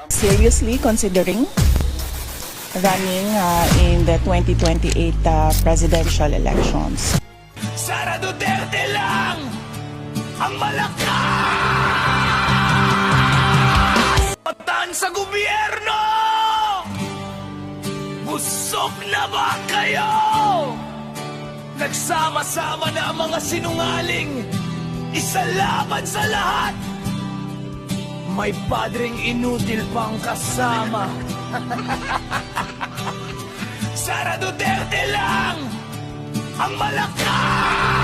seriously considering running in the 2028 presidential elections. Sara Duterte lang ang malakas! Patan sa gobyerno! Busog na ba kayo? Nagsama-sama na ang mga sinungaling, isa laban sa lahat. May padring inutil pang kasama. Sara Duterte lang ang malakas!